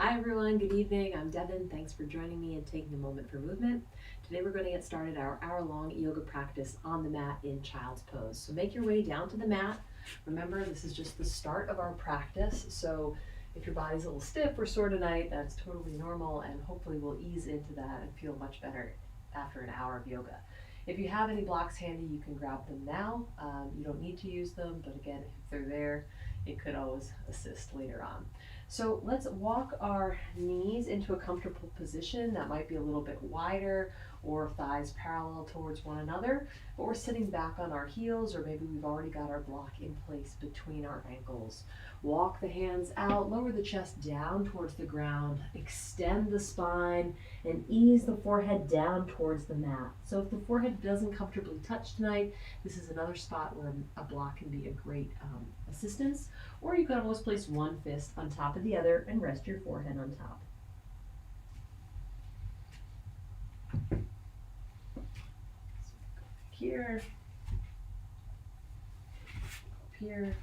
Hi everyone, good evening. I'm Devin. Thanks for joining me and taking a moment for movement. Today we're going to get started our hour-long yoga practice on the mat in child's pose. So make your way down to the mat. Remember, this is just the start of our practice. So if your body's a little stiff or sore tonight, that's totally normal, and hopefully we'll ease into that and feel much better after an hour of yoga. If you have any blocks handy, you can grab them now. You don't need to use them, but again, if they're there, it could always assist later on. So let's walk our knees into a comfortable position that might be a little bit wider or thighs parallel towards one another, but we're sitting back on our heels, or maybe we've already got our block in place between our ankles. Walk the hands out, lower the chest down towards the ground, extend the spine, and ease the forehead down towards the mat. So if the forehead doesn't comfortably touch tonight, this is another spot where a block can be a great assistance. Or you can almost place one fist on top of the other and rest your forehead on top. Here, up here.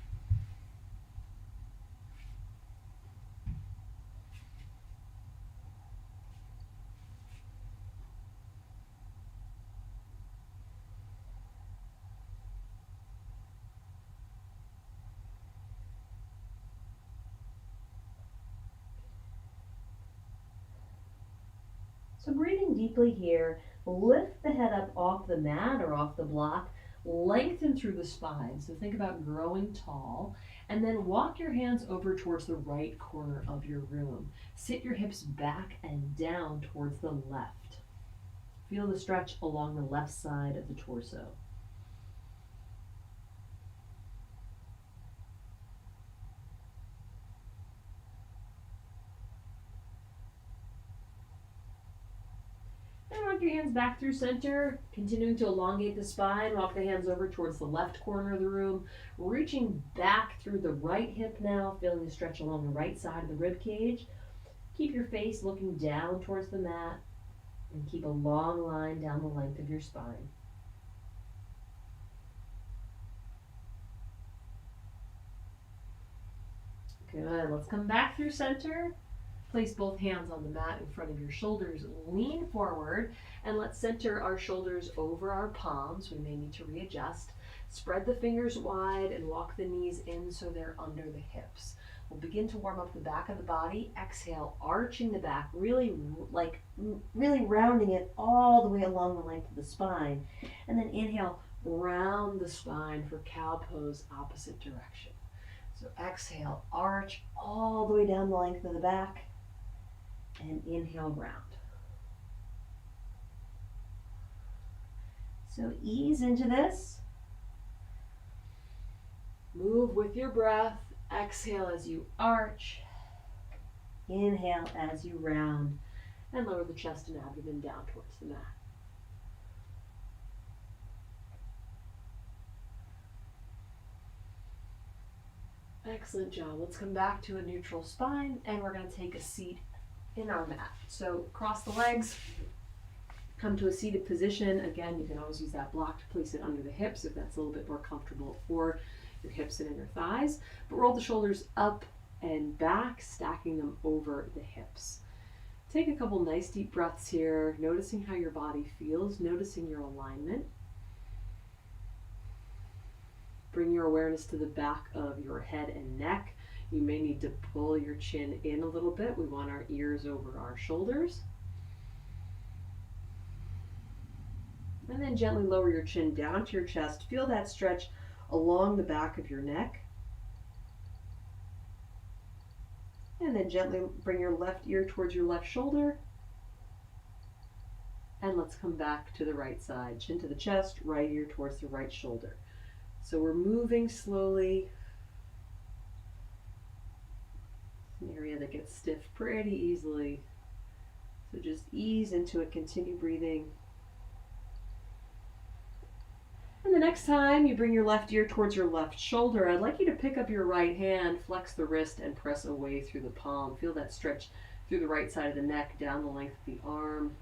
So breathing deeply here, lift the head up off the mat or off the block, lengthen through the spine. So think about growing tall, and then walk your hands over towards the right corner of your room. Sit your hips back and down towards the left. Feel the stretch along the left side of the torso. And walk your hands back through center, continuing to elongate the spine. Walk the hands over towards the left corner of the room, reaching back through the right hip now, feeling the stretch along the right side of the rib cage. Keep your face looking down towards the mat and keep a long line down the length of your spine. Good. Let's come back through center. Place both hands on the mat in front of your shoulders. Lean forward and let's center our shoulders over our palms. We may need to readjust. Spread the fingers wide and walk the knees in so they're under the hips. We'll begin to warm up the back of the body. Exhale, arching the back, really rounding it all the way along the length of the spine. And then inhale, round the spine for cow pose, opposite direction. So exhale, arch all the way down the length of the back, and inhale, round. So ease into this. Move with your breath. Exhale as you arch. Inhale as you round, and lower the chest and abdomen down towards the mat. Excellent job. Let's come back to a neutral spine, and we're going to take a seat in our mat. So cross the legs, come to a seated position. Again, you can always use that block to place it under the hips if that's a little bit more comfortable for your hips and inner thighs. But roll the shoulders up and back, stacking them over the hips. Take a couple nice deep breaths here, noticing how your body feels, noticing your alignment. Bring your awareness to the back of your head and neck. You may need to pull your chin in a little bit. We want our ears over our shoulders. And then gently lower your chin down to your chest. Feel that stretch along the back of your neck. And then gently bring your left ear towards your left shoulder. And let's come back to the right side. Chin to the chest, right ear towards the right shoulder. So we're moving slowly. An area that gets stiff pretty easily. So just ease into it, continue breathing. And the next time you bring your left ear towards your left shoulder, I'd like you to pick up your right hand, flex the wrist, and press away through the palm. Feel that stretch through the right side of the neck, down the length of the arm.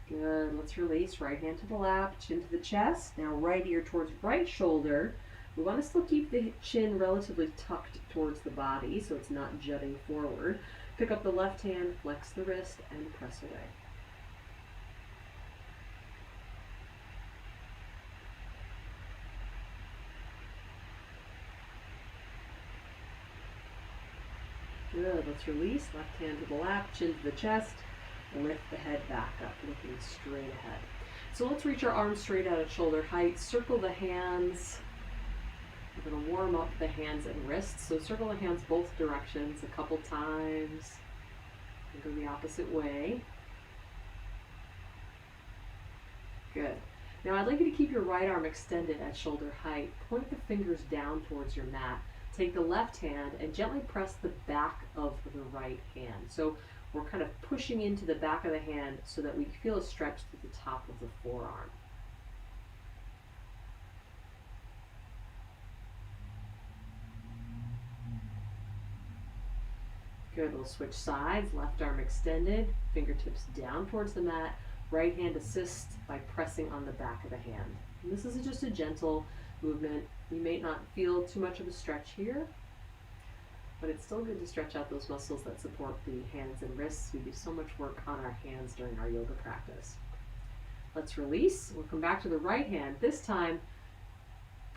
Good. let's release. Right hand to the lap, chin to the chest. Now right ear towards right shoulder. We want to still keep the chin relatively tucked towards the body so it's not jutting forward. Pick up the left hand, flex the wrist, and press away. Good, let's release. Left hand to the lap, chin to the chest. Lift the head back up, looking straight ahead. So let's reach our arms straight out at shoulder height. Circle the hands. We're going to warm up the hands and wrists. So circle the hands both directions a couple times. And go the opposite way. Good. Now I'd like you to keep your right arm extended at shoulder height. Point the fingers down towards your mat. Take the left hand and gently press the back of the right hand. So we're kind of pushing into the back of the hand so that we feel a stretch to the top of the forearm. Good, we'll switch sides, left arm extended, fingertips down towards the mat, right hand assists by pressing on the back of the hand. And this is just a gentle movement. You may not feel too much of a stretch here, but it's still good to stretch out those muscles that support the hands and wrists. We do so much work on our hands during our yoga practice. Let's release. We'll come back to the right hand. This time,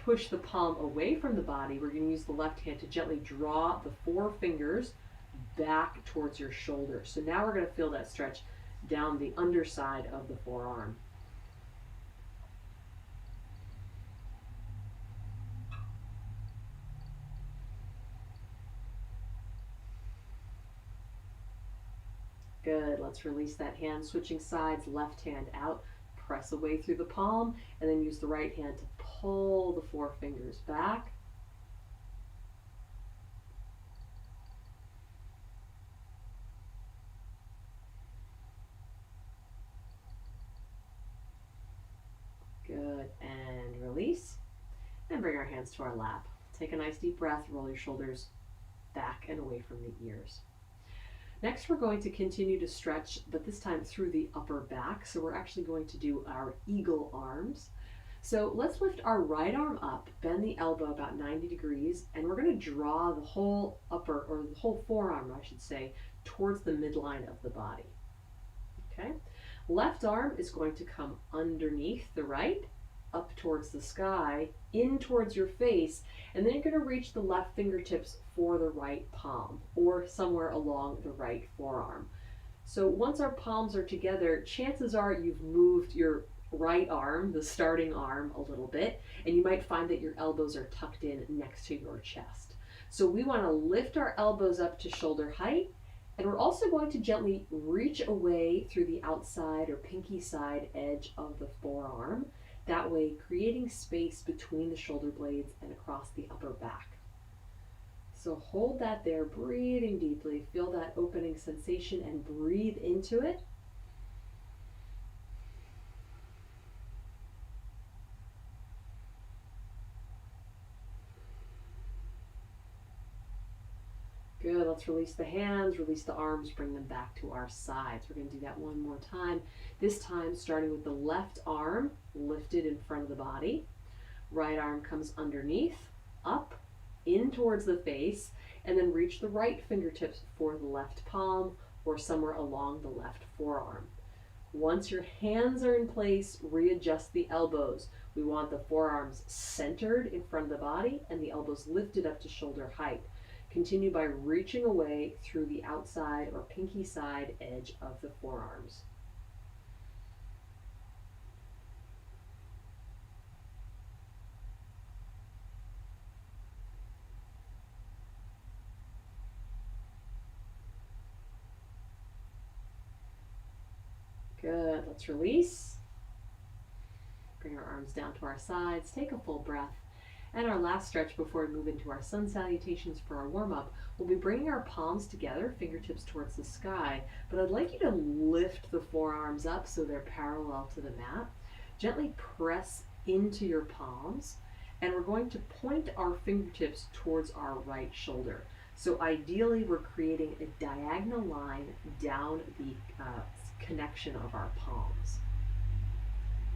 push the palm away from the body. We're going to use the left hand to gently draw the four fingers back towards your shoulder. So now we're going to feel that stretch down the underside of the forearm. Good, let's release that hand, switching sides, left hand out, press away through the palm, and then use the right hand to pull the four fingers back. Good, and release. And bring our hands to our lap. Take a nice deep breath, roll your shoulders back and away from the ears. Next, we're going to continue to stretch, but this time through the upper back. So we're actually going to do our eagle arms. So let's lift our right arm up, bend the elbow about 90 degrees, and we're going to draw the whole upper, or the whole forearm, I should say, towards the midline of the body. Okay? Left arm is going to come underneath the right, up towards the sky, in towards your face, and then you're going to reach the left fingertips for the right palm or somewhere along the right forearm. So once our palms are together, chances are you've moved your right arm, the starting arm, a little bit, and you might find that your elbows are tucked in next to your chest. So we want to lift our elbows up to shoulder height, and we're also going to gently reach away through the outside or pinky side edge of the forearm. That way, creating space between the shoulder blades and across the upper back. So hold that there, breathing deeply. Feel that opening sensation and breathe into it. Good, let's release the hands, release the arms, bring them back to our sides. We're going to do that one more time. This time starting with the left arm lifted in front of the body. Right arm comes underneath, up, in towards the face, and then reach the right fingertips for the left palm or somewhere along the left forearm. Once your hands are in place, readjust the elbows. We want the forearms centered in front of the body and the elbows lifted up to shoulder height. Continue by reaching away through the outside or pinky side edge of the forearms. Good, let's release. Bring our arms down to our sides, take a full breath. And our last stretch before we move into our sun salutations for our warm-up, we'll be bringing our palms together, fingertips towards the sky, but I'd like you to lift the forearms up so they're parallel to the mat. Gently press into your palms, and we're going to point our fingertips towards our right shoulder. So ideally, we're creating a diagonal line down the connection of our palms.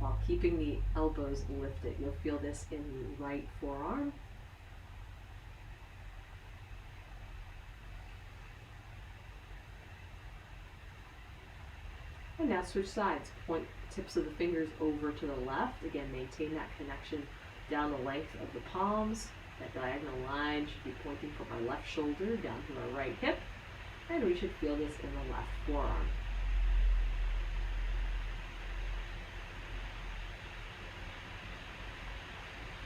while keeping the elbows lifted. You'll feel this in the right forearm. And now switch sides. Point the tips of the fingers over to the left. Again, maintain that connection down the length of the palms. That diagonal line should be pointing from our left shoulder down to our right hip. And we should feel this in the left forearm.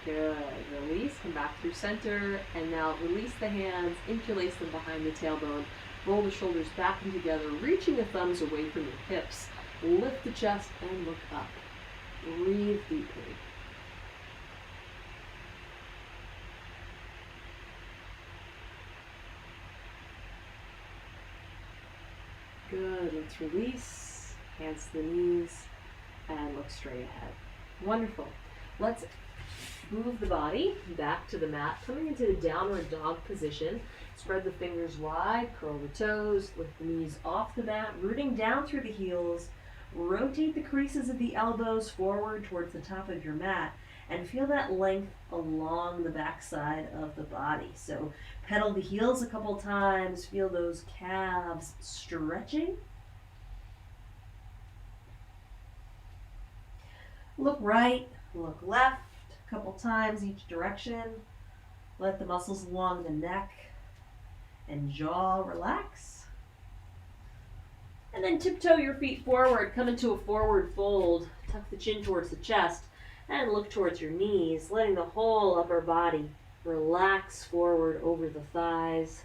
Good. Release, come back through center, and now release the hands, interlace them behind the tailbone, roll the shoulders back and together, reaching the thumbs away from your hips. Lift the chest and look up. Breathe deeply. Good. Let's release, hands to the knees, and look straight ahead. Wonderful. Let's move the body back to the mat, coming into the downward dog position. Spread the fingers wide, curl the toes, lift the knees off the mat, rooting down through the heels. Rotate the creases of the elbows forward towards the top of your mat, and feel that length along the back side of the body. So pedal the heels a couple times, feel those calves stretching. Look right, look left, a couple times each direction. Let the muscles along the neck and jaw relax. And then tiptoe your feet forward, come into a forward fold, tuck the chin towards the chest, and look towards your knees, letting the whole upper body relax forward over the thighs.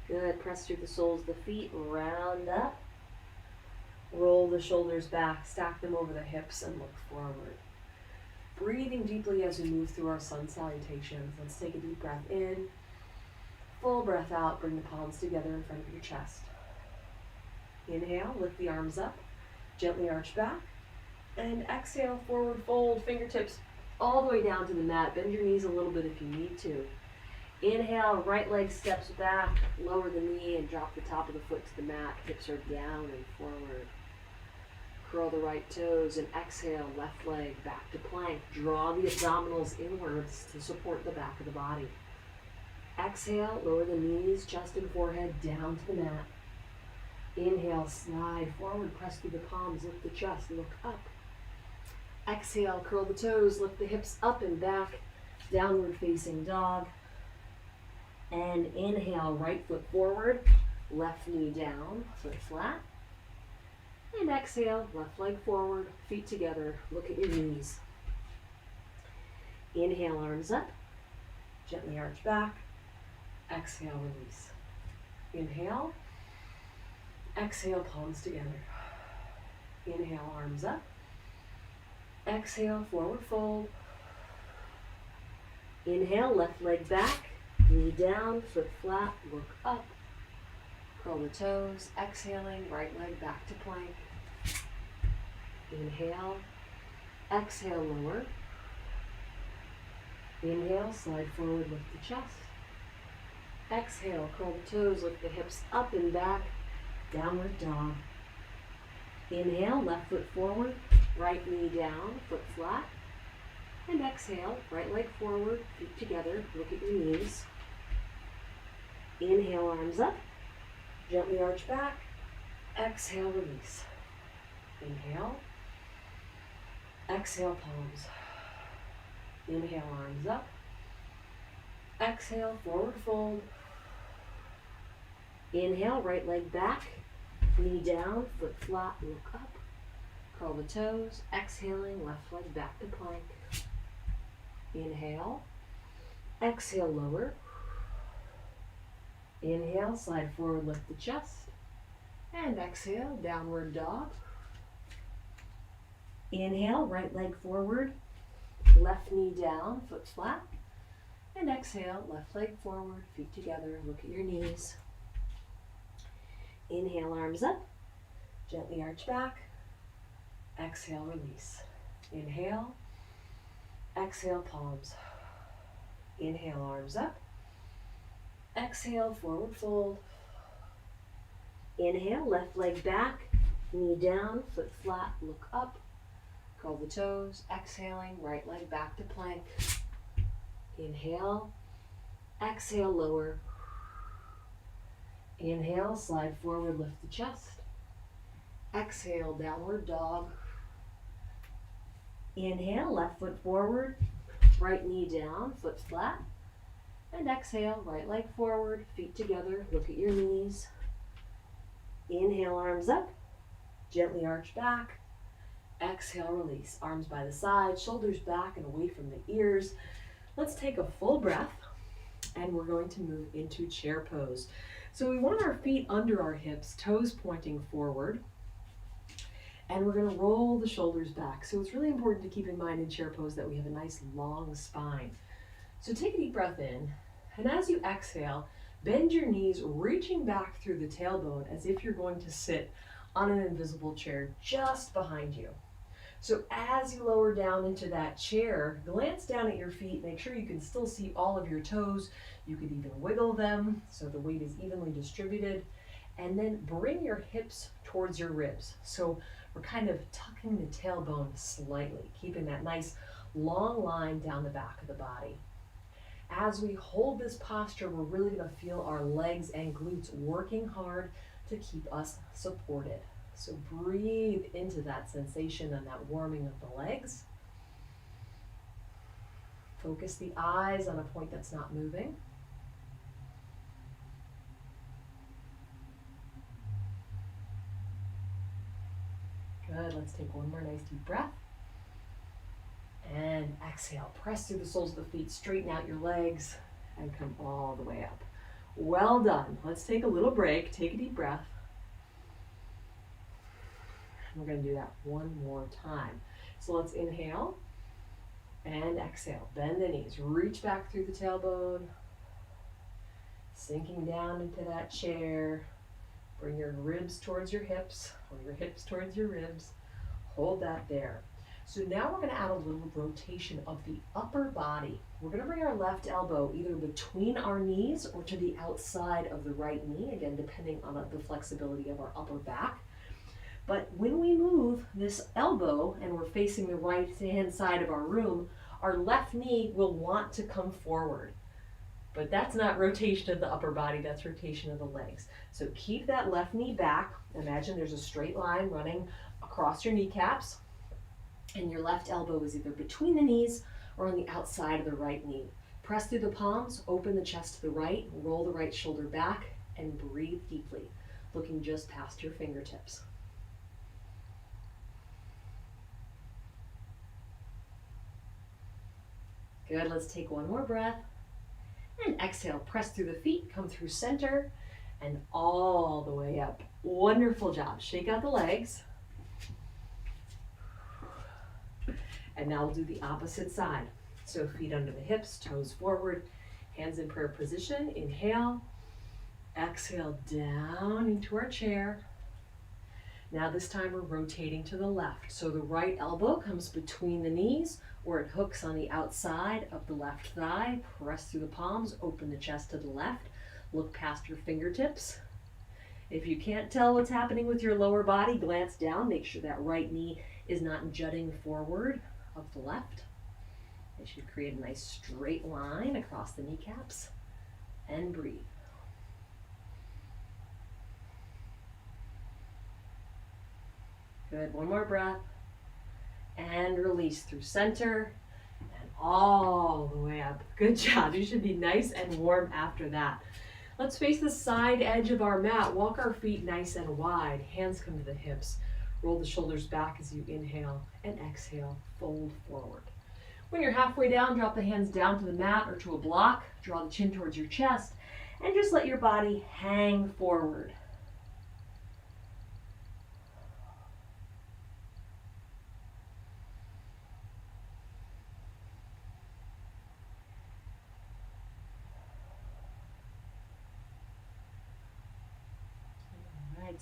Good, press through the soles of the feet, round up. Roll the shoulders back, stack them over the hips, and look forward. Breathing deeply as we move through our sun salutations. Let's take a deep breath in. Full breath out, bring the palms together in front of your chest. Inhale, lift the arms up, gently arch back. And exhale, forward fold, fingertips all the way down to the mat. Bend your knees a little bit if you need to. Inhale, right leg steps back, lower the knee and drop the top of the foot to the mat. Hips are down and forward. Curl the right toes and exhale, left leg back to plank. Draw the abdominals inwards to support the back of the body. Exhale, lower the knees, chest and forehead down to the mat. Inhale, slide forward, press through the palms, lift the chest, look up. Exhale, curl the toes, lift the hips up and back, downward facing dog. And inhale, right foot forward, left knee down, foot flat. And exhale, left leg forward, feet together, look at your knees. Inhale, arms up, gently arch back. Exhale, release. Inhale. Exhale, palms together. Inhale, arms up. Exhale, forward fold. Inhale, left leg back, knee down, foot flat, look up. Curl the toes, exhaling, right leg back to plank. Inhale, exhale, lower. Inhale, slide forward, lift the chest. Exhale, curl the toes, lift the hips up and back, downward dog. Inhale, left foot forward, right knee down, foot flat. And exhale, right leg forward, feet together, look at your knees. Inhale, arms up, gently arch back. Exhale, release. Inhale. Exhale, palms. Inhale, arms up. Exhale, forward fold. Inhale, right leg back, knee down, foot flat, look up. Curl the toes, exhaling, left leg back to plank. Inhale. Exhale, lower. Inhale, slide forward, lift the chest. And exhale, downward dog. Inhale, right leg forward, left knee down, foot flat. And exhale, left leg forward, feet together, look at your knees. Inhale, arms up, gently arch back. Exhale, release. Inhale. Exhale, palms. Inhale, arms up. Exhale, forward fold. Inhale, left leg back, knee down, foot flat, look up. Curl the toes. Exhaling, right leg back to plank. Inhale. Exhale, lower. Inhale, slide forward, lift the chest. Exhale, downward dog. Inhale, left foot forward, right knee down, foot flat. And exhale, right leg forward, feet together, look at your knees. Inhale, arms up, gently arch back. Exhale, release. Arms by the side, shoulders back and away from the ears. Let's take a full breath, and we're going to move into chair pose. So we want our feet under our hips, toes pointing forward. And we're going to roll the shoulders back. So it's really important to keep in mind in chair pose that we have a nice long spine. So take a deep breath in, and as you exhale, bend your knees, reaching back through the tailbone as if you're going to sit on an invisible chair just behind you. So as you lower down into that chair, glance down at your feet, make sure you can still see all of your toes. You could even wiggle them so the weight is evenly distributed. And then bring your hips towards your ribs. So we're kind of tucking the tailbone slightly, keeping that nice long line down the back of the body. As we hold this posture, we're really going to feel our legs and glutes working hard to keep us supported. So breathe into that sensation and that warming of the legs. Focus the eyes on a point that's not moving. Good, let's take one more nice deep breath. And exhale, press through the soles of the feet, straighten out your legs, and come all the way up. Well done. Let's take a little break, take a deep breath. We're going to do that one more time. So let's inhale and exhale. Bend the knees, reach back through the tailbone, sinking down into that chair. Bring your ribs towards your hips, or your hips towards your ribs. Hold that there. So now we're going to add a little rotation of the upper body. We're going to bring our left elbow either between our knees or to the outside of the right knee, again, depending on the flexibility of our upper back. But when we move this elbow and we're facing the right-hand side of our room, our left knee will want to come forward. But that's not rotation of the upper body, that's rotation of the legs. So keep that left knee back. Imagine there's a straight line running across your kneecaps, and your left elbow is either between the knees or on the outside of the right knee. Press through the palms, open the chest to the right, roll the right shoulder back, and breathe deeply, looking just past your fingertips. Good, let's take one more breath. And exhale, press through the feet, come through center, and all the way up. Wonderful job. Shake out the legs. And now we'll do the opposite side. So feet under the hips, toes forward, hands in prayer position. Inhale, exhale down into our chair. Now this time we're rotating to the left. So the right elbow comes between the knees, or it hooks on the outside of the left thigh. Press through the palms, open the chest to the left. Look past your fingertips. If you can't tell what's happening with your lower body, glance down. Make sure that right knee is not jutting forward of the left. It should create a nice straight line across the kneecaps. And breathe. Good, one more breath. And release through center and all the way up. Good job. You should be nice and warm after that. Let's face the side edge of our mat. Walk our feet nice and wide. Hands come to the hips. Roll the shoulders back as you inhale and exhale. Fold forward. When you're halfway down, drop the hands down to the mat or to a block. Draw the chin towards your chest and just let your body hang forward.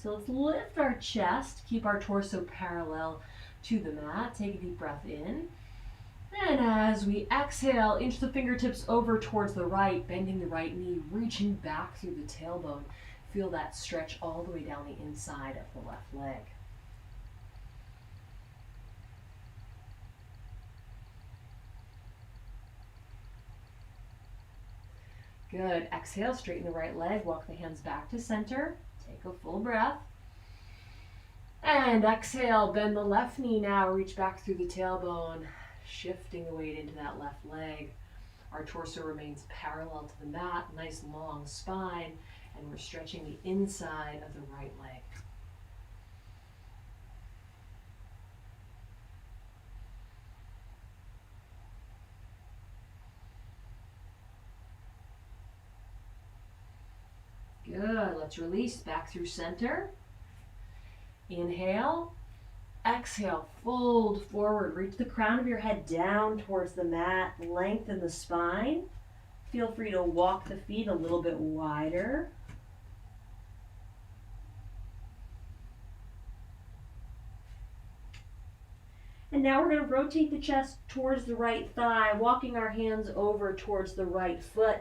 So let's lift our chest, keep our torso parallel to the mat. Take a deep breath in And as we exhale, inch the fingertips over towards the right, bending the right knee, reaching back through the tailbone. Feel that stretch all the way down the inside of the left leg. Good. Exhale, straighten the right leg, walk the hands back to center. Take a full breath. And exhale, bend the left knee now, reach back through the tailbone, shifting the weight into that left leg. Our torso remains parallel to the mat, nice long spine, and we're stretching the inside of the right leg. Good. Let's release back through center. Inhale. Exhale. Fold forward. Reach the crown of your head down towards the mat. Lengthen the spine. Feel free to walk the feet a little bit wider. And now we're going to rotate the chest towards the right thigh, walking our hands over towards the right foot.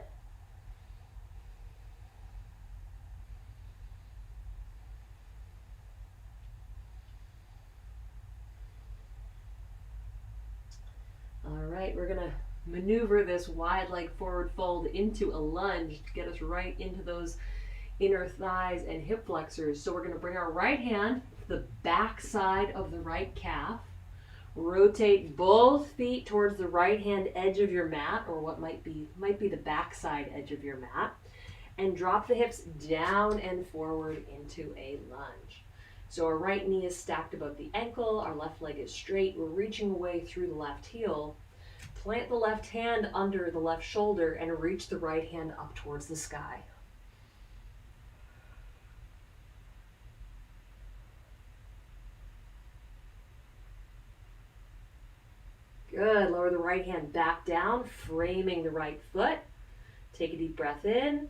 We're going to maneuver this wide leg forward fold into a lunge to get us right into those inner thighs and hip flexors. So we're going to bring our right hand to the back side of the right calf. Rotate both feet towards the right hand edge of your mat, or what might be the back side edge of your mat, and drop the hips down and forward into a lunge. So our right knee is stacked above the ankle, our left leg is straight, we're reaching away through the left heel. Plant the left hand under the left shoulder and reach the right hand up towards the sky. Good. Lower the right hand back down, framing the right foot. Take a deep breath in.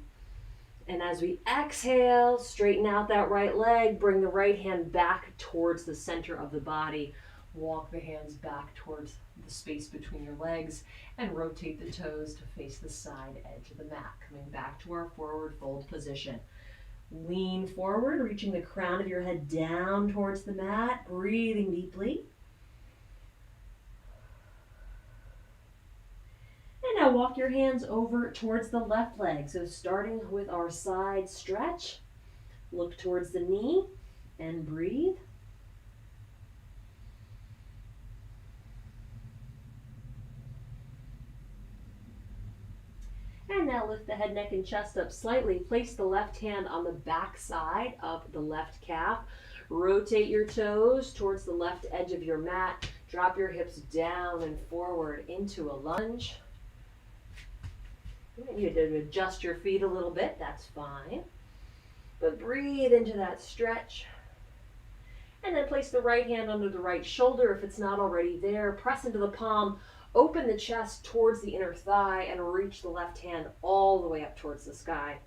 And as we exhale, straighten out that right leg. Bring the right hand back towards the center of the body. Walk the hands back towards the space between your legs and rotate the toes to face the side edge of the mat. Coming back to our forward fold position. Lean forward, reaching the crown of your head down towards the mat. Breathing deeply. And now walk your hands over towards the left leg. So starting with our side stretch, look towards the knee and breathe. And now lift the head, neck, and chest up slightly. Place the left hand on the back side of the left calf. Rotate your toes towards the left edge of your mat. Drop your hips down and forward into a lunge. You need to adjust your feet a little bit, that's fine. But breathe into that stretch. And then place the right hand under the right shoulder if it's not already there. Press into the palm. Open the chest towards the inner thigh and reach the left hand all the way up towards the sky.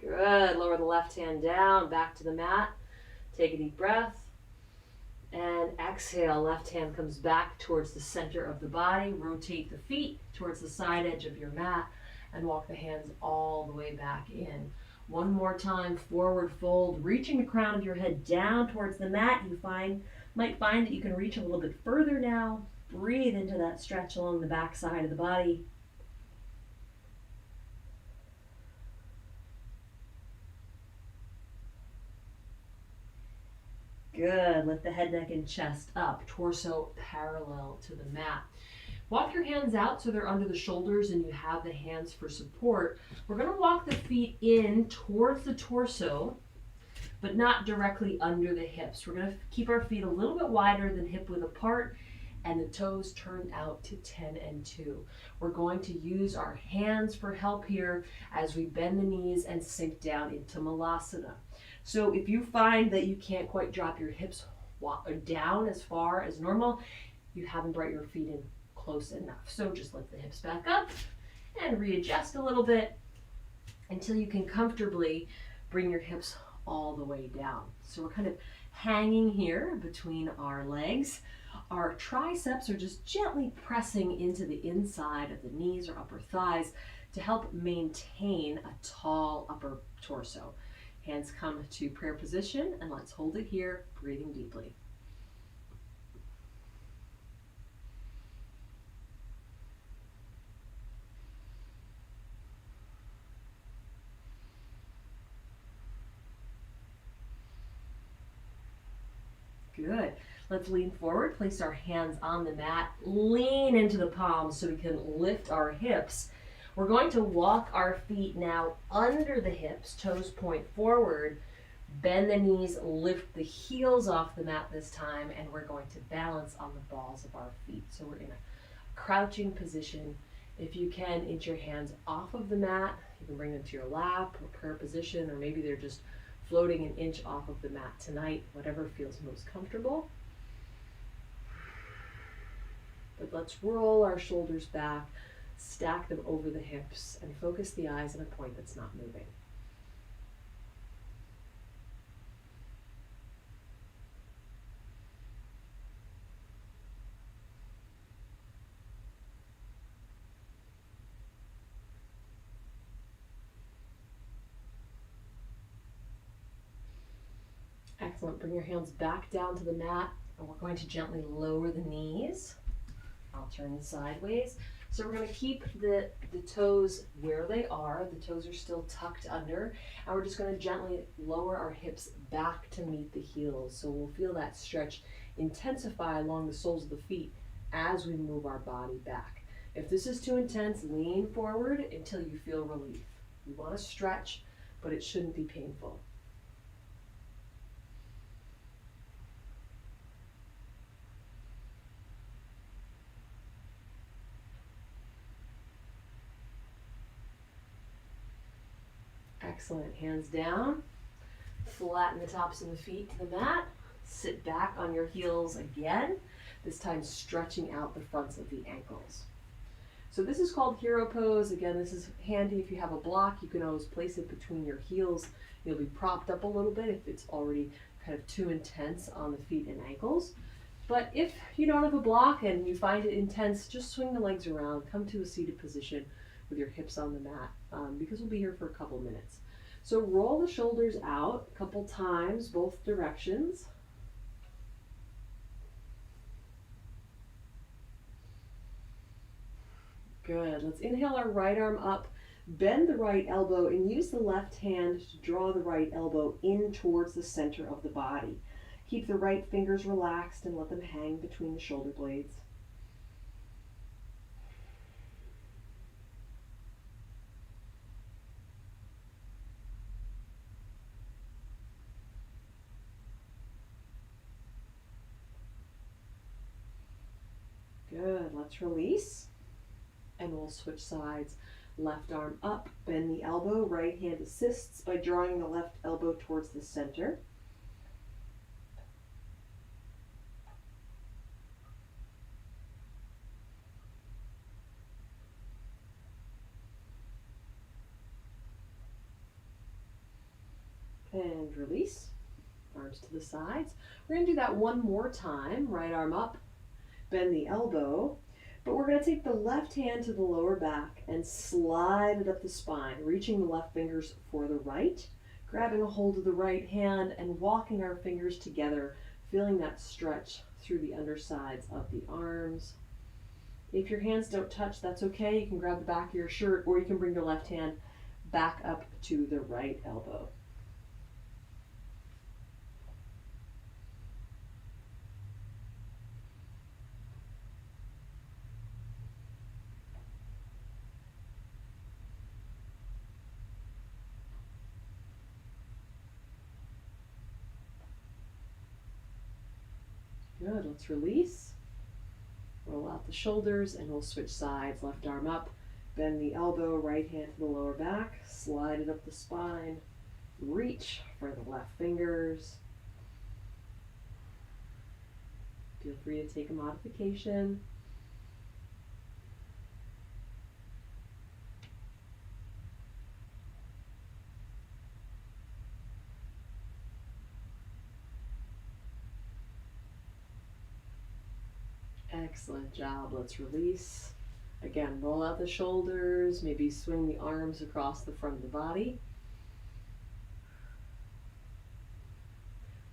Good. Lower the left hand down, back to the mat. Take a deep breath. And exhale, left hand comes back towards the center of the body. Rotate the feet towards the side edge of your mat and walk the hands all the way back in. One more time, forward fold, reaching the crown of your head down towards the mat. You might find that you can reach a little bit further now. Breathe into that stretch along the back side of the body. Good. Lift the head, neck, and chest up, torso parallel to the mat. Walk your hands out so they're under the shoulders and you have the hands for support. We're going to walk the feet in towards the torso, but not directly under the hips. We're going to keep our feet a little bit wider than hip width apart and the toes turned out to 10 and 2. We're going to use our hands for help here as we bend the knees and sink down into Malasana. So if you find that you can't quite drop your hips down as far as normal, you haven't brought your feet in close enough. So just lift the hips back up and readjust a little bit until you can comfortably bring your hips all the way down. So we're kind of hanging here between our legs. Our triceps are just gently pressing into the inside of the knees or upper thighs to help maintain a tall upper torso. Hands come to prayer position, and let's hold it here, breathing deeply. Good. Let's lean forward, place our hands on the mat, lean into the palms so we can lift our hips. We're going to walk our feet now under the hips, toes point forward, bend the knees, lift the heels off the mat this time, and we're going to balance on the balls of our feet. So we're in a crouching position. If you can, inch your hands off of the mat. You can bring them to your lap or prayer position, or maybe they're just floating an inch off of the mat tonight, whatever feels most comfortable. But let's roll our shoulders back, stack them over the hips, and focus the eyes on a point that's not moving. Excellent. Bring your hands back down to the mat, and we're going to gently lower the knees. I'll turn sideways. So we're going to keep the toes where they are. The toes are still tucked under, and we're just going to gently lower our hips back to meet the heels. So we'll feel that stretch intensify along the soles of the feet as we move our body back. If this is too intense, lean forward until you feel relief. You want to stretch, but it shouldn't be painful. Excellent. Hands down. Flatten the tops of the feet to the mat. Sit back on your heels again, this time stretching out the fronts of the ankles. So this is called hero pose. Again, this is handy if you have a block. You can always place it between your heels. You'll be propped up a little bit if it's already kind of too intense on the feet and ankles. But if you don't have a block and you find it intense, just swing the legs around, come to a seated position with your hips on the mat, because we'll be here for a couple minutes. So roll the shoulders out a couple times, both directions. Good. Let's inhale our right arm up, bend the right elbow, and use the left hand to draw the right elbow in towards the center of the body. Keep the right fingers relaxed and let them hang between the shoulder blades. Good. Let's release. And we'll switch sides. Left arm up, bend the elbow, right hand assists by drawing the left elbow towards the center. And release. Arms to the sides. We're going to do that one more time. Right arm up, bend the elbow. But we're going to take the left hand to the lower back and slide it up the spine, reaching the left fingers for the right, grabbing a hold of the right hand and walking our fingers together, feeling that stretch through the undersides of the arms. If your hands don't touch, that's okay. You can grab the back of your shirt, or you can bring your left hand back up to the right elbow. Good, let's release. Roll out the shoulders and we'll switch sides. Left arm up, bend the elbow, right hand to the lower back, slide it up the spine, reach for the left fingers. Feel free to take a modification. Excellent job. Let's release. Again, roll out the shoulders, maybe swing the arms across the front of the body.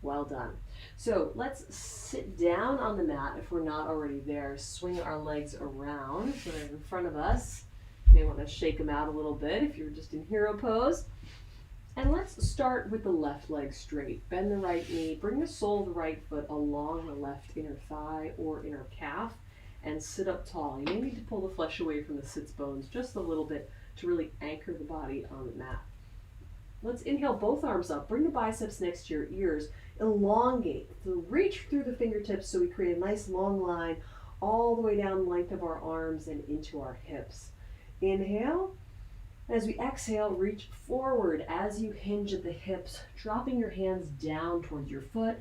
Well done. So let's sit down on the mat if we're not already there. Swing our legs around so they're in front of us. You may want to shake them out a little bit if you're just in hero pose. And let's start with the left leg straight. Bend the right knee, bring the sole of the right foot along the left inner thigh or inner calf, and sit up tall. You may need to pull the flesh away from the sits bones just a little bit to really anchor the body on the mat. Let's inhale both arms up. Bring the biceps next to your ears. Elongate. So reach through the fingertips so we create a nice long line all the way down the length of our arms and into our hips. Inhale. As we exhale, reach forward as you hinge at the hips, dropping your hands down towards your foot,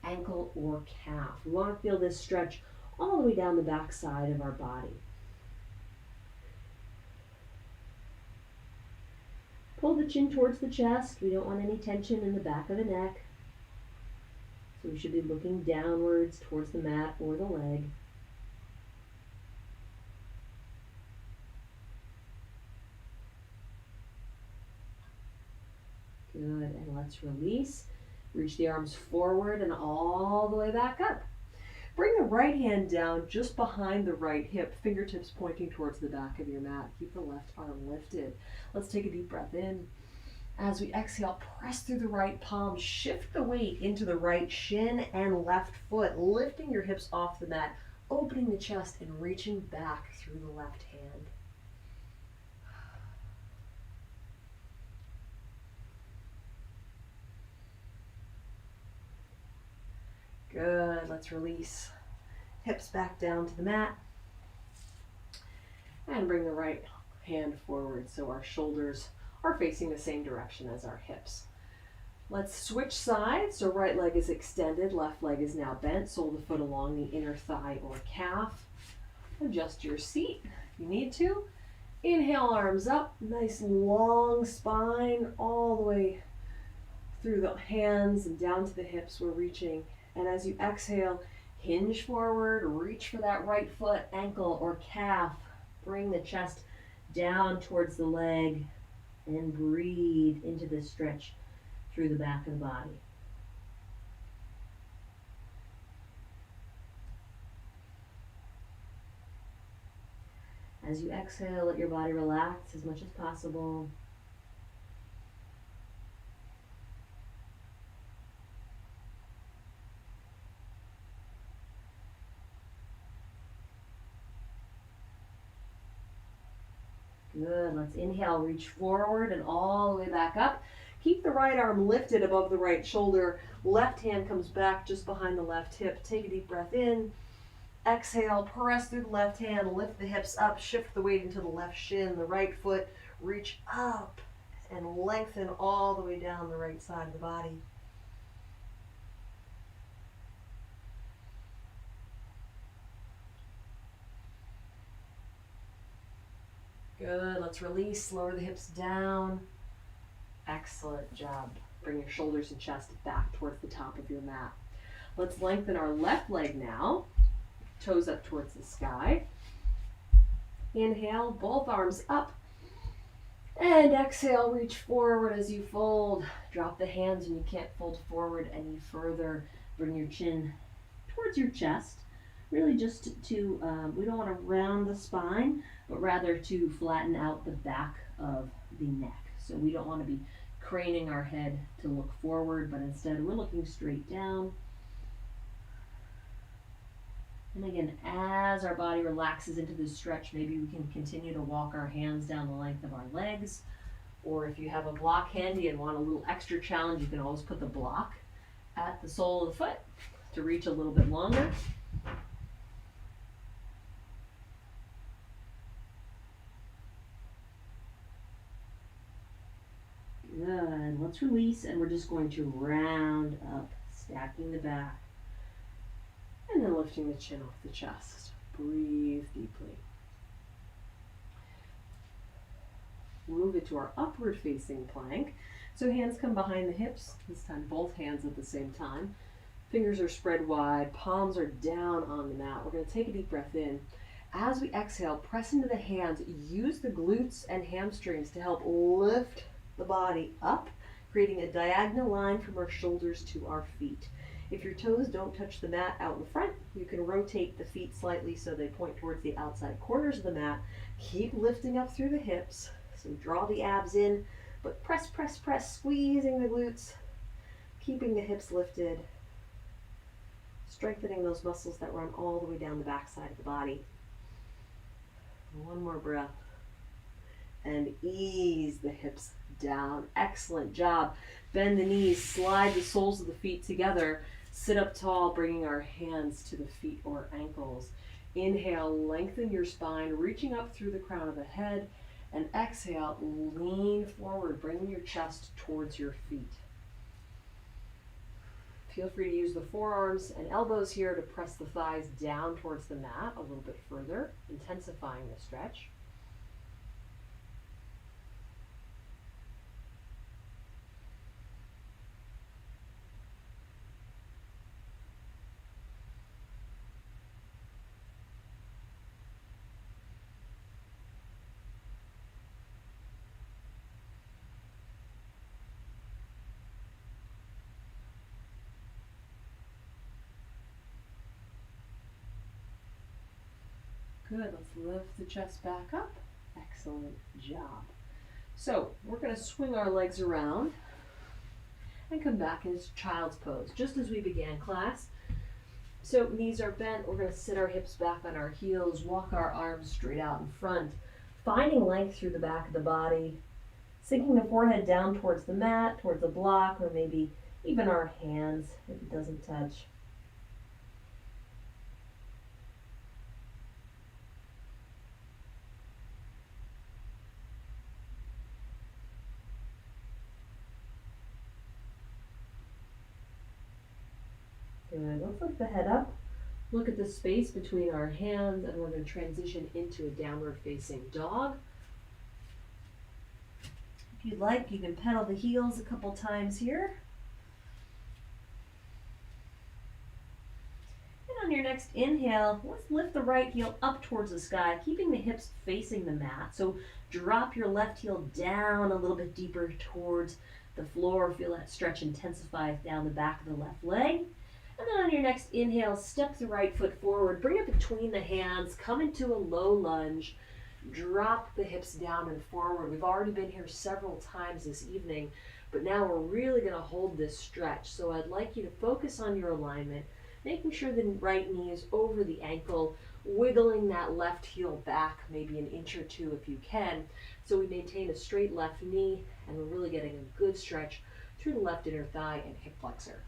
ankle, or calf. We want to feel this stretch all the way down the back side of our body. Pull the chin towards the chest. We don't want any tension in the back of the neck. So we should be looking downwards towards the mat or the leg. Good, and let's release. Reach the arms forward and all the way back up. Bring the right hand down just behind the right hip, fingertips pointing towards the back of your mat. Keep the left arm lifted. Let's take a deep breath in. As we exhale, press through the right palm, shift the weight into the right shin and left foot, lifting your hips off the mat, opening the chest and reaching back through the left hand. Good, let's release. Hips back down to the mat. And bring the right hand forward so our shoulders are facing the same direction as our hips. Let's switch sides. So right leg is extended, left leg is now bent. Sole of the foot along the inner thigh or calf. Adjust your seat if you need to. Inhale, arms up. Nice long spine all the way through the hands and down to the hips. We're reaching. And as you exhale, hinge forward, reach for that right foot, ankle, or calf. Bring the chest down towards the leg and breathe into this stretch through the back of the body. As you exhale, let your body relax as much as possible. Good, let's inhale, reach forward and all the way back up. Keep the right arm lifted above the right shoulder. Left hand comes back just behind the left hip. Take a deep breath in. Exhale, press through the left hand, lift the hips up, shift the weight into the left shin, the right foot, reach up and lengthen all the way down the right side of the body. Good, let's release, lower the hips down. Excellent job. Bring your shoulders and chest back towards the top of your mat. Let's lengthen our left leg now. Toes up towards the sky. Inhale, both arms up. And exhale, reach forward as you fold. Drop the hands when you can't fold forward any further. Bring your chin towards your chest. Really just to we don't want to round the spine, but rather to flatten out the back of the neck. So we don't want to be craning our head to look forward, but instead we're looking straight down. And again, as our body relaxes into this stretch, maybe we can continue to walk our hands down the length of our legs. Or if you have a block handy and want a little extra challenge, you can always put the block at the sole of the foot to reach a little bit longer. Good. Let's release, and we're just going to round up, stacking the back. And then lifting the chin off the chest. Breathe deeply. Move it to our upward facing plank. So hands come behind the hips, this time both hands at the same time. Fingers are spread wide, palms are down on the mat. We're going to take a deep breath in. As we exhale, press into the hands. Use the glutes and hamstrings to help lift the body up, creating a diagonal line from our shoulders to our feet. If your toes don't touch the mat out in front, you can rotate the feet slightly so they point towards the outside corners of the mat. Keep lifting up through the hips. So draw the abs in, but press, press, press, squeezing the glutes, keeping the hips lifted, strengthening those muscles that run all the way down the back side of the body. One more breath. And ease the hips down. Excellent job. Bend the knees, slide the soles of the feet together. Sit up tall, bringing our hands to the feet or ankles. Inhale, lengthen your spine, reaching up through the crown of the head. And exhale, lean forward, bringing your chest towards your feet. Feel free to use the forearms and elbows here to press the thighs down towards the mat a little bit further, intensifying the stretch. Good, let's lift the chest back up. Excellent job. So we're going to swing our legs around and come back into child's pose, just as we began class. So knees are bent, we're going to sit our hips back on our heels, walk our arms straight out in front, finding length through the back of the body, sinking the forehead down towards the mat, towards the block, or maybe even our hands if it doesn't touch. Good. Let's lift the head up. Look at the space between our hands, and we're going to transition into a downward facing dog. If you'd like, you can pedal the heels a couple times here. And on your next inhale, let's lift the right heel up towards the sky, keeping the hips facing the mat. So drop your left heel down a little bit deeper towards the floor. Feel that stretch intensify down the back of the left leg. And then on your next inhale, step the right foot forward, bring it between the hands, come into a low lunge, drop the hips down and forward. We've already been here several times this evening, but now we're really going to hold this stretch. So I'd like you to focus on your alignment, making sure the right knee is over the ankle, wiggling that left heel back maybe an inch or two if you can. So we maintain a straight left knee, and we're really getting a good stretch through the left inner thigh and hip flexor.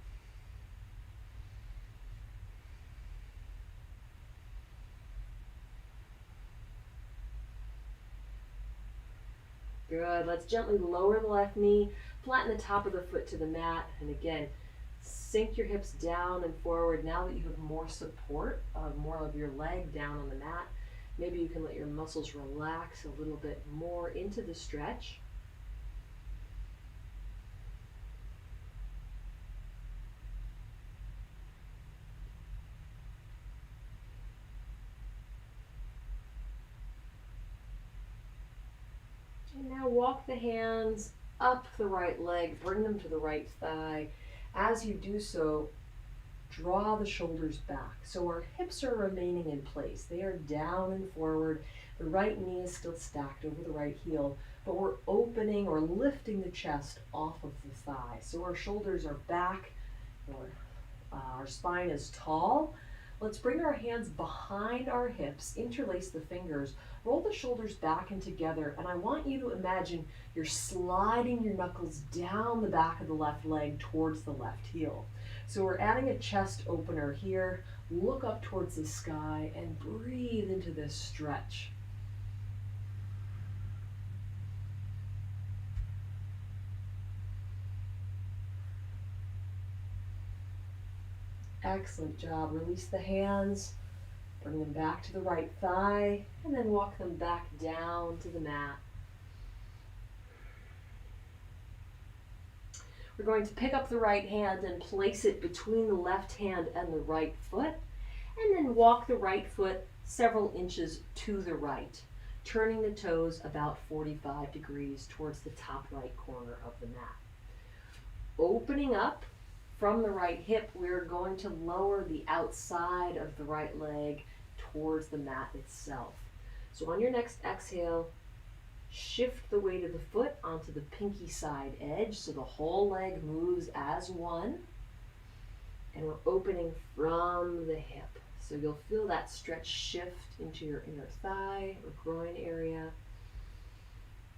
Good. Let's gently lower the left knee, flatten the top of the foot to the mat, and again, sink your hips down and forward. Now that you have more support, more of your leg down on the mat, maybe you can let your muscles relax a little bit more into the stretch. And now walk the hands up the right leg, bring them to the right thigh. As you do so, draw the shoulders back. So our hips are remaining in place. They are down and forward. The right knee is still stacked over the right heel, but we're opening or lifting the chest off of the thigh. So our shoulders are back, our spine is tall. Let's bring our hands behind our hips, interlace the fingers, roll the shoulders back and together, and I want you to imagine you're sliding your knuckles down the back of the left leg towards the left heel. So we're adding a chest opener here. Look up towards the sky and breathe into this stretch. Excellent job. Release the hands, bring them back to the right thigh, and then walk them back down to the mat. We're going to pick up the right hand and place it between the left hand and the right foot, and then walk the right foot several inches to the right, turning the toes about 45 degrees towards the top right corner of the mat. Opening up from the right hip, we're going to lower the outside of the right leg towards the mat itself. So on your next exhale, shift the weight of the foot onto the pinky side edge so the whole leg moves as one. And we're opening from the hip. So you'll feel that stretch shift into your inner thigh or groin area.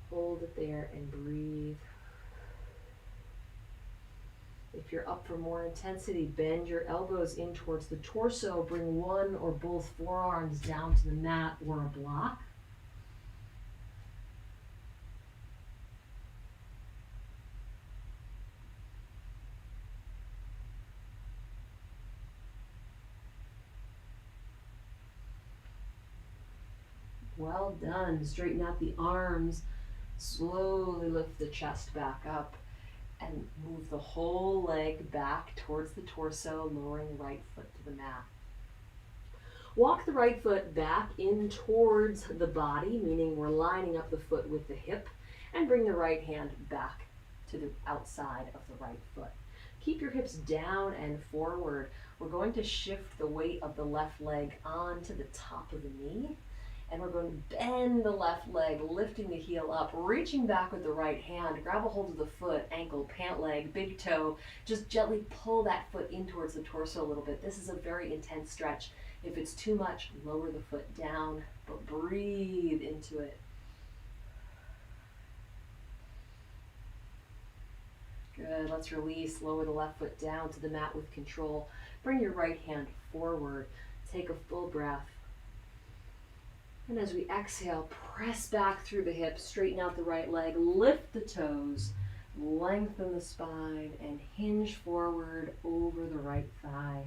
Hold it there and breathe. If you're up for more intensity, bend your elbows in towards the torso. Bring one or both forearms down to the mat or a block. Well done. Straighten out the arms. Slowly lift the chest back up and move the whole leg back towards the torso, lowering the right foot to the mat. Walk the right foot back in towards the body, meaning we're lining up the foot with the hip, and bring the right hand back to the outside of the right foot. Keep your hips down and forward. We're going to shift the weight of the left leg onto the top of the knee. And we're going to bend the left leg, lifting the heel up, reaching back with the right hand. Grab a hold of the foot, ankle, pant leg, big toe. Just gently pull that foot in towards the torso a little bit. This is a very intense stretch. If it's too much, lower the foot down, but breathe into it. Good, let's release. Lower the left foot down to the mat with control. Bring your right hand forward. Take a full breath. And as we exhale, press back through the hips, straighten out the right leg, lift the toes, lengthen the spine, and hinge forward over the right thigh.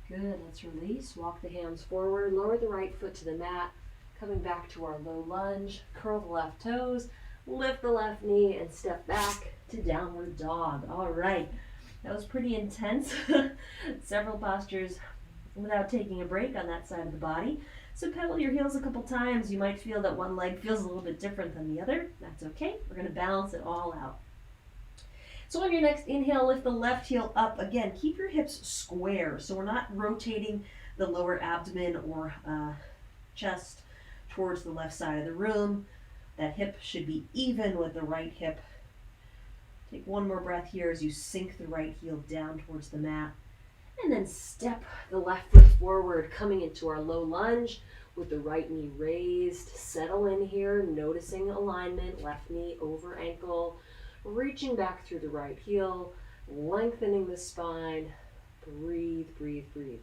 Good, let's release. Walk the hands forward, lower the right foot to the mat, coming back to our low lunge, curl the left toes, lift the left knee, and step back to downward dog. All right, that was pretty intense. Several postures without taking a break on that side of the body. So pedal your heels a couple times. You might feel that one leg feels a little bit different than the other. That's okay. We're going to balance it all out. So on your next inhale, lift the left heel up. Again, keep your hips square. So we're not rotating the lower abdomen or chest towards the left side of the room. That hip should be even with the right hip. Take one more breath here as you sink the right heel down towards the mat. And then step the left foot forward, coming into our low lunge with the right knee raised. Settle in here, noticing alignment, left knee over ankle. Reaching back through the right heel, lengthening the spine. Breathe, breathe, breathe.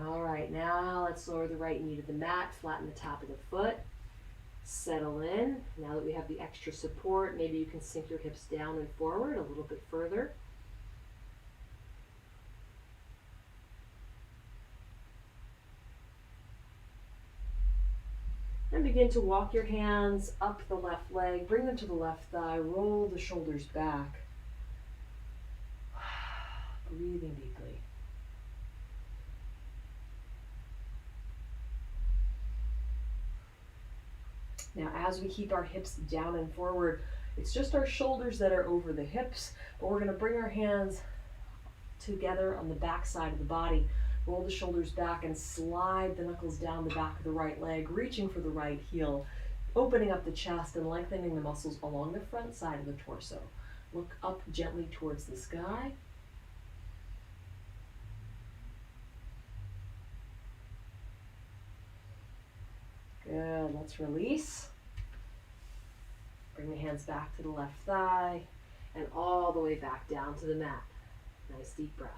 All right, now let's lower the right knee to the mat, flatten the top of the foot. Settle in. Now that we have the extra support, maybe you can sink your hips down and forward a little bit further. And begin to walk your hands up the left leg, bring them to the left thigh, roll the shoulders back. Breathing deeply. Now, as we keep our hips down and forward, it's just our shoulders that are over the hips, but we're going to bring our hands together on the back side of the body. Roll the shoulders back and slide the knuckles down the back of the right leg, reaching for the right heel, opening up the chest and lengthening the muscles along the front side of the torso. Look up gently towards the sky. Good, let's release. Bring the hands back to the left thigh and all the way back down to the mat. Nice deep breath.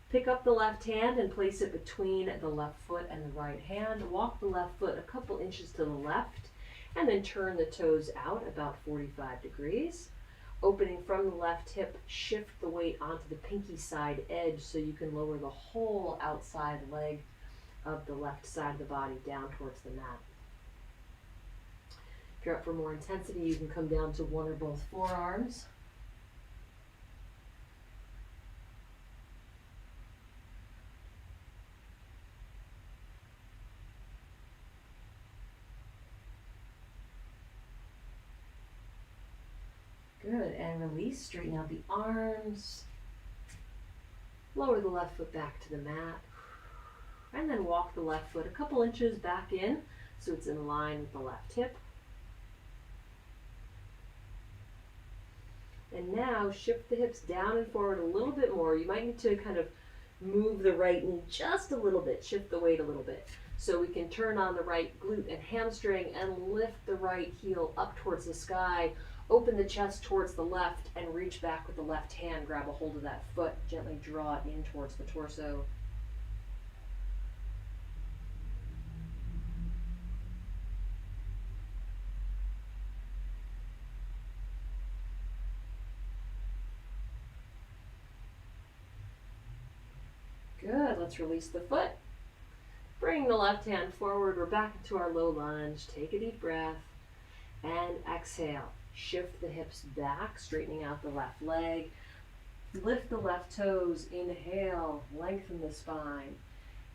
Pick up the left hand and place it between the left foot and the right hand. Walk the left foot a couple inches to the left and then turn the toes out about 45 degrees. Opening from the left hip, shift the weight onto the pinky side edge so you can lower the whole outside leg of the left side of the body down towards the mat. If you're up for more intensity, you can come down to one or both forearms. Good, and release, straighten out the arms. Lower the left foot back to the mat. And then walk the left foot a couple inches back in so it's in line with the left hip. And now shift the hips down and forward a little bit more. You might need to kind of move the right knee just a little bit, shift the weight a little bit. So we can turn on the right glute and hamstring and lift the right heel up towards the sky. Open the chest towards the left and reach back with the left hand. Grab a hold of that foot. Gently draw it in towards the torso. Good. Let's release the foot. Bring the left hand forward. We're back into our low lunge. Take a deep breath and exhale. Shift the hips back, straightening out the left leg. Lift the left toes. Inhale, lengthen the spine,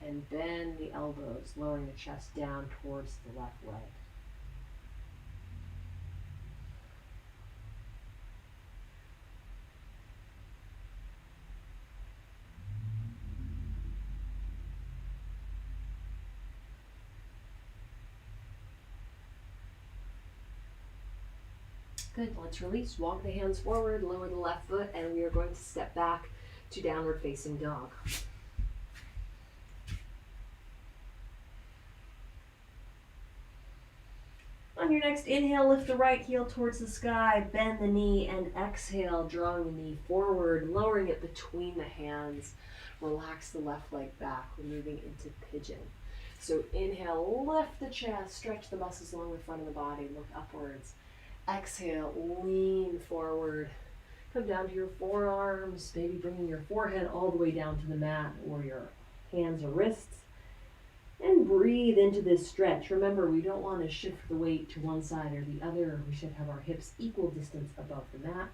and bend the elbows, lowering the chest down towards the left leg. Good, let's release. Walk the hands forward, lower the left foot, and we are going to step back to downward facing dog. On your next inhale, lift the right heel towards the sky, bend the knee, and exhale, drawing the knee forward, lowering it between the hands. Relax the left leg back. We're moving into pigeon. So inhale, lift the chest, stretch the muscles along the front of the body, look upwards. Exhale, lean forward. Come down to your forearms, maybe bringing your forehead all the way down to the mat or your hands or wrists. And breathe into this stretch. Remember, we don't want to shift the weight to one side or the other. We should have our hips equal distance above the mat.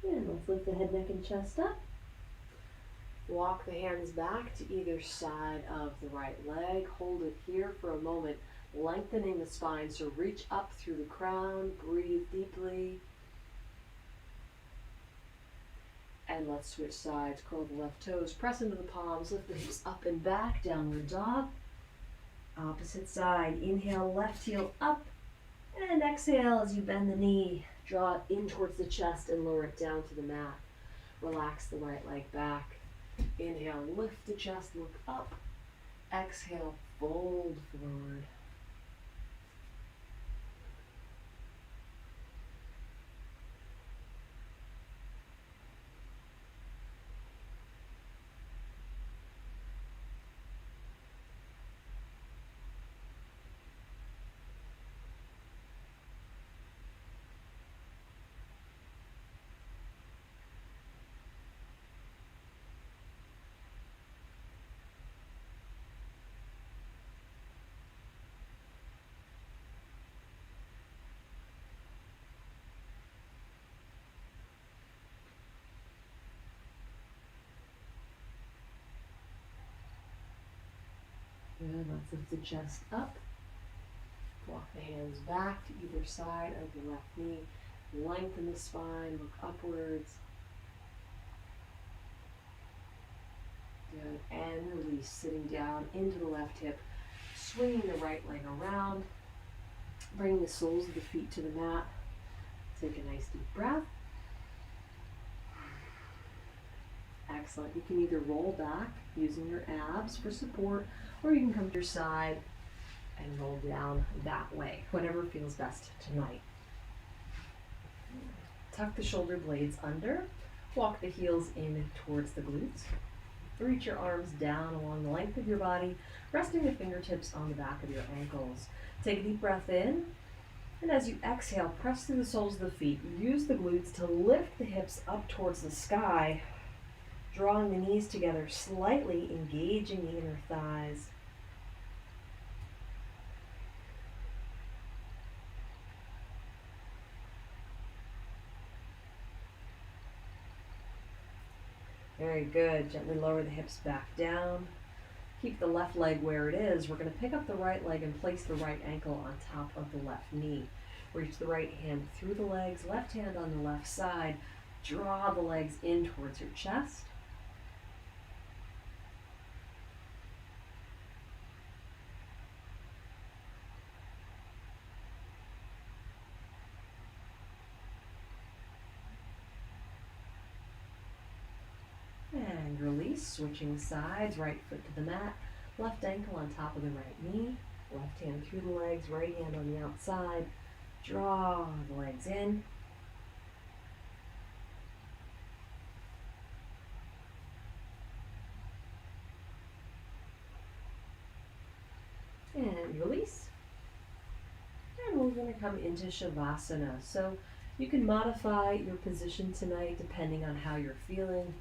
And let's lift the head, neck, and chest up. Walk the hands back to either side of the right leg. Hold it here for a moment, lengthening the spine. So reach up through the crown, breathe deeply. And let's switch sides. Curl the left toes, press into the palms, lift the hips up and back, downward dog. Opposite side. Inhale, left heel up. And exhale as you bend the knee. Draw it in towards the chest and lower it down to the mat. Relax the right leg back. Inhale, lift the chest, look up. Exhale, fold forward. Good. Let's lift the chest up. Walk the hands back to either side of the left knee. Lengthen the spine, look upwards. Good. And release, sitting down into the left hip, swinging the right leg around, bringing the soles of the feet to the mat. Take a nice deep breath. Excellent. You can either roll back using your abs for support, or you can come to your side and roll down that way, whatever feels best tonight. Tuck the shoulder blades under, walk the heels in towards the glutes. Reach your arms down along the length of your body, resting the fingertips on the back of your ankles. Take a deep breath in, and as you exhale, press through the soles of the feet. Use the glutes to lift the hips up towards the sky, drawing the knees together slightly, engaging the inner thighs. Very good. Gently lower the hips back down. Keep the left leg where it is. We're going to pick up the right leg and place the right ankle on top of the left knee. Reach the right hand through the legs, left hand on the left side. Draw the legs in towards your chest. And release, switching sides, right foot to the mat, left ankle on top of the right knee, left hand through the legs, right hand on the outside. Draw the legs in. And release. And we're going to come into Shavasana. So you can modify your position tonight depending on how you're feeling.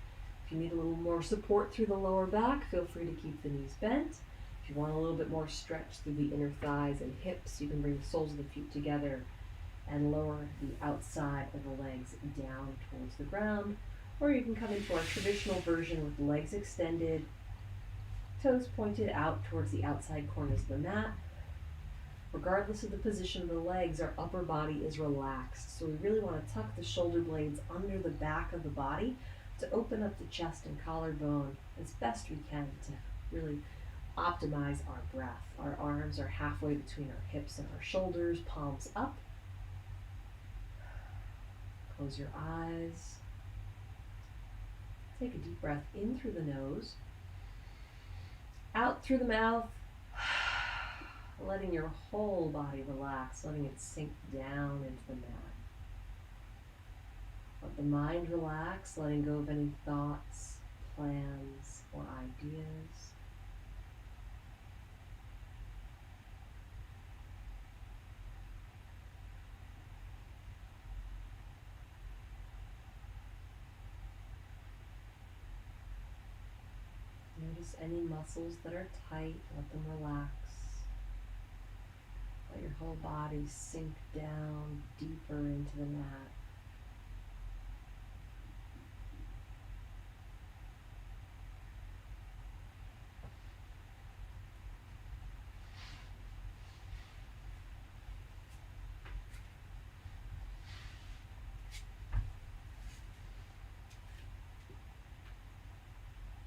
If you need a little more support through the lower back, feel free to keep the knees bent. If you want a little bit more stretch through the inner thighs and hips, you can bring the soles of the feet together and lower the outside of the legs down towards the ground. Or you can come into our traditional version with legs extended, toes pointed out towards the outside corners of the mat. Regardless of the position of the legs, our upper body is relaxed. So we really want to tuck the shoulder blades under the back of the body to open up the chest and collarbone as best we can to really optimize our breath. Our arms are halfway between our hips and our shoulders, palms up. Close your eyes. Take a deep breath in through the nose, out through the mouth, letting your whole body relax, letting it sink down into the mat. Let the mind relax, letting go of any thoughts, plans, or ideas. Notice any muscles that are tight, let them relax. Let your whole body sink down deeper into the mat.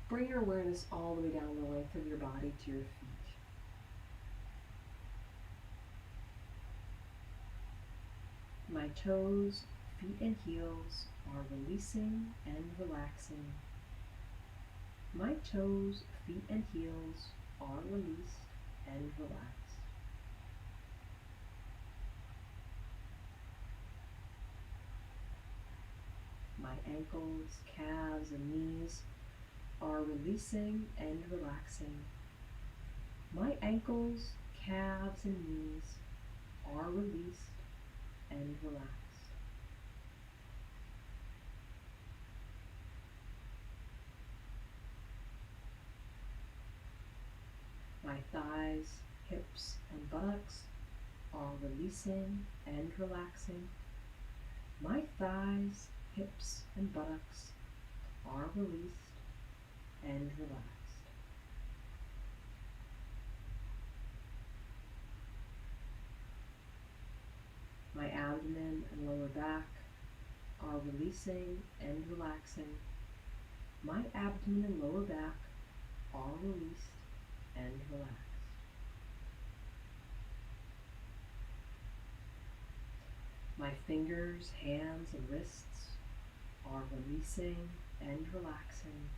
Bring your awareness all the way down the length of your body to your feet. My toes, feet, and heels are releasing and relaxing. My toes, feet, and heels are released and relaxed. My ankles, calves, and knees are releasing and relaxing. My ankles, calves, and knees are released and relaxed. My thighs, hips, and buttocks are releasing and relaxing. My thighs, hips, and buttocks are released and relaxed. abdomen and lower back are releasing and relaxing. My abdomen and lower back are released and relaxed. My fingers, hands, and wrists are releasing and relaxing.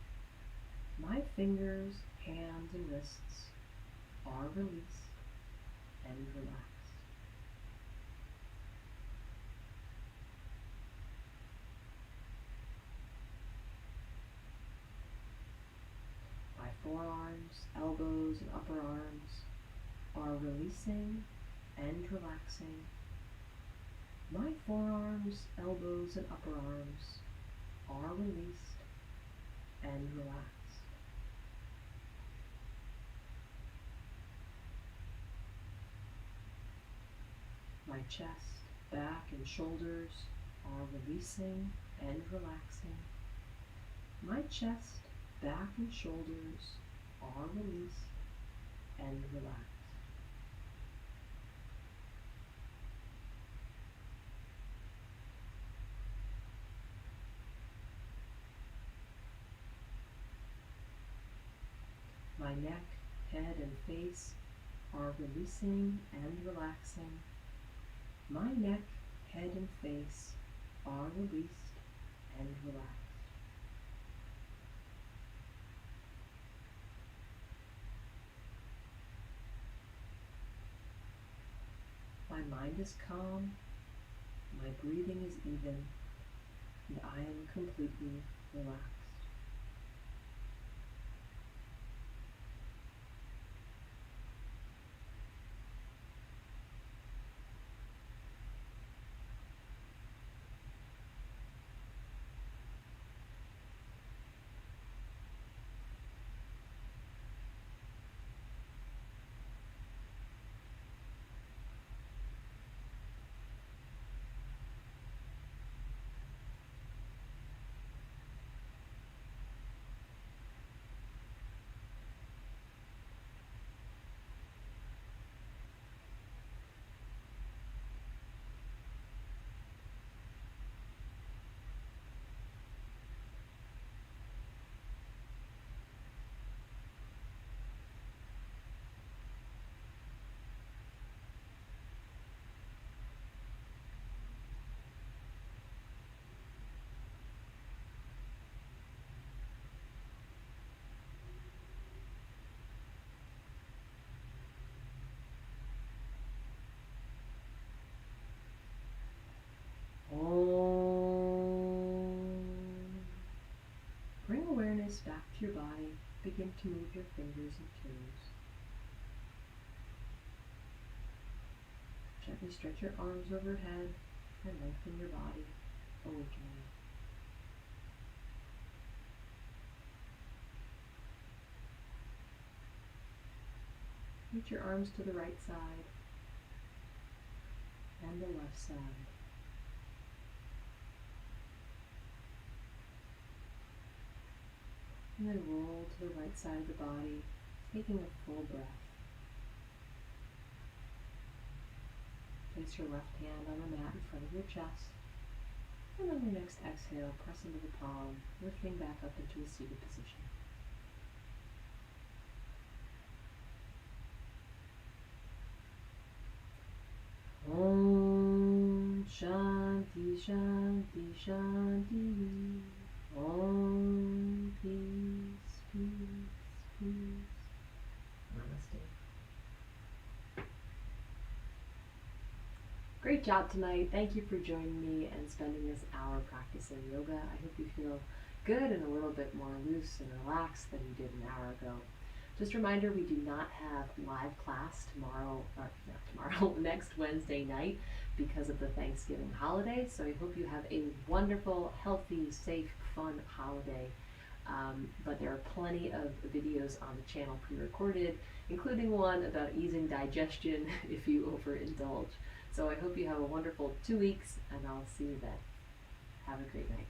My fingers, hands, and wrists are released and relaxed. My forearms, elbows, and upper arms are releasing and relaxing. My forearms, elbows, and upper arms are released and relaxed. My chest, back, and shoulders are releasing and relaxing. My chest, back, and shoulders are released and relaxed. My neck, head, and face are releasing and relaxing. My neck, head, and face are released and relaxed. My mind is calm, my breathing is even, and I am completely relaxed. Bring awareness back to your body. Begin to move your fingers and toes. Gently stretch your arms overhead and lengthen your body, awakening. Reach your arms to the right side and the left side. And then roll to the right side of the body, taking a full breath. Place your left hand on the mat in front of your chest. And on your next exhale, press into the palm, lifting back up into a seated position. Om Shanti Shanti Shanti. Om peace, peace, peace. Namaste. Great job tonight. Thank you for joining me and spending this hour practicing yoga. I hope you feel good and a little bit more loose and relaxed than you did an hour ago. Just a reminder, we do not have live class next Wednesday night because of the Thanksgiving holiday. So I hope you have a wonderful, healthy, safe, fun holiday. But there are plenty of videos on the channel pre-recorded, including one about easing digestion if you overindulge. So I hope you have a wonderful 2 weeks, and I'll see you then. Have a great night.